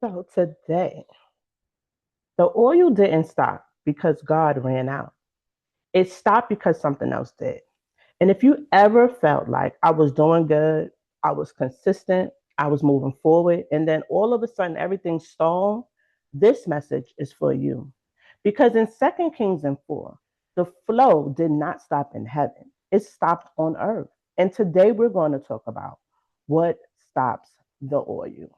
So today, the oil didn't stop because God ran out. It stopped because something else did. And if you ever felt like I was doing good, I was consistent, I was moving forward, and then all of a sudden everything stalled, this message is for you. Because in 2 Kings and 4, the flow did not stop in heaven, it stopped on earth. And today we're going to talk about what stops the oil.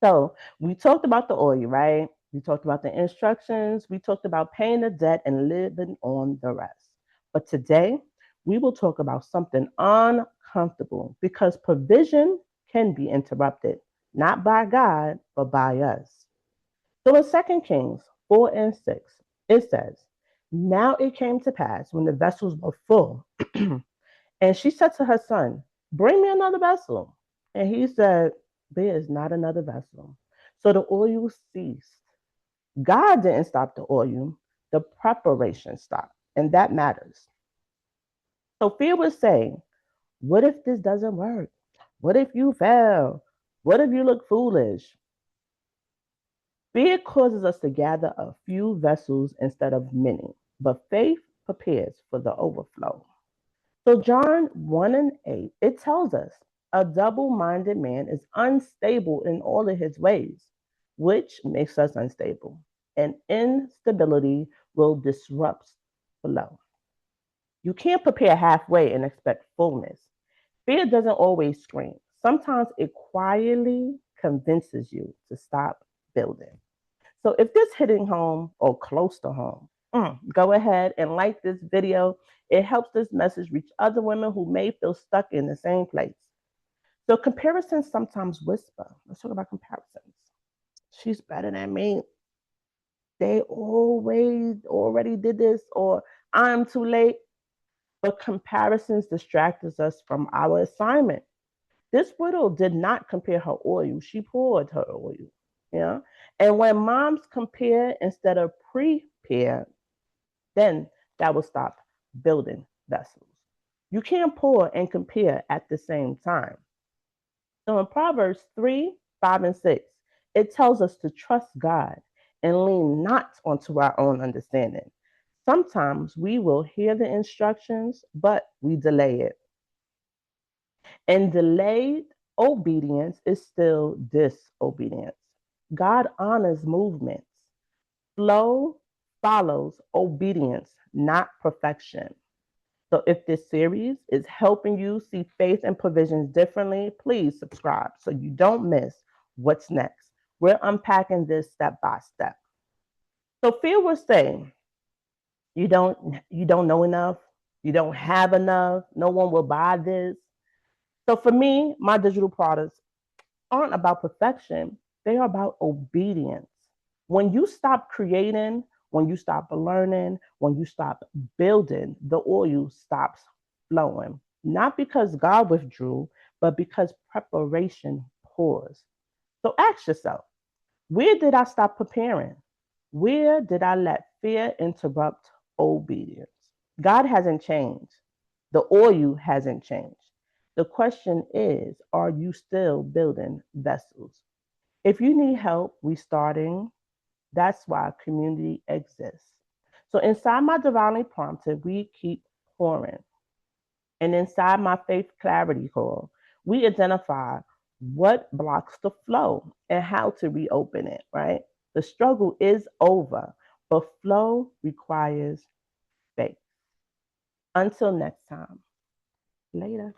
So we talked about the oil, right? We talked about the instructions. We talked about paying the debt and living on the rest. But today, we will talk about something uncomfortable because provision can be interrupted, not by God, but by us. So in 2 Kings 4 and 6, it says, now it came to pass when the vessels were full, and she said to her son, bring me another vessel. And he said, there is not another vessel. So the oil ceased. God didn't stop the oil, the preparation stopped. And that matters. So fear would say, what if this doesn't work? What if you fail? What if you look foolish? Fear causes us to gather a few vessels instead of many, but faith prepares for the overflow. So John 1 and 8, it tells us a double-minded man is unstable in all of his ways, which makes us unstable. And instability will disrupt flow. You can't prepare halfway and expect fullness. Fear doesn't always scream. Sometimes it quietly convinces you to stop building. So if this hitting home or close to home, go ahead and like this video. It helps this message reach other women who may feel stuck in the same place. So comparisons sometimes whisper. Let's talk about comparisons. She's better than me. They always already did this, or I'm too late. But comparisons distract us from our assignment. This widow did not compare her oil, she poured her oil. Yeah. And when moms compare instead of prepare, then that will stop building vessels. You can't pour and compare at the same time. So in Proverbs 3, 5, and 6, it tells us to trust God and lean not onto our own understanding. Sometimes we will hear the instructions, but we delay it. And delayed obedience is still disobedience. God honors movements. Flow follows obedience, not perfection. So if this series is helping you see faith and provisions differently, please subscribe so you don't miss what's next. We're unpacking this step by step. So fear will say, you don't know enough, you don't have enough, no one will buy this. So for me, my digital products aren't about perfection, they are about obedience. When you stop creating, when you stop learning, when you stop building, the oil stops flowing. Not because God withdrew, but because preparation paused. So ask yourself, where did I stop preparing? Where did I let fear interrupt obedience? God hasn't changed. The oil hasn't changed. The question is, are you still building vessels? If you need help restarting, that's why community exists. So inside my divinely prompted, we keep pouring. And inside my faith clarity call, we identify what blocks the flow and how to reopen it, right? The struggle is over, but flow requires faith. Until next time, later.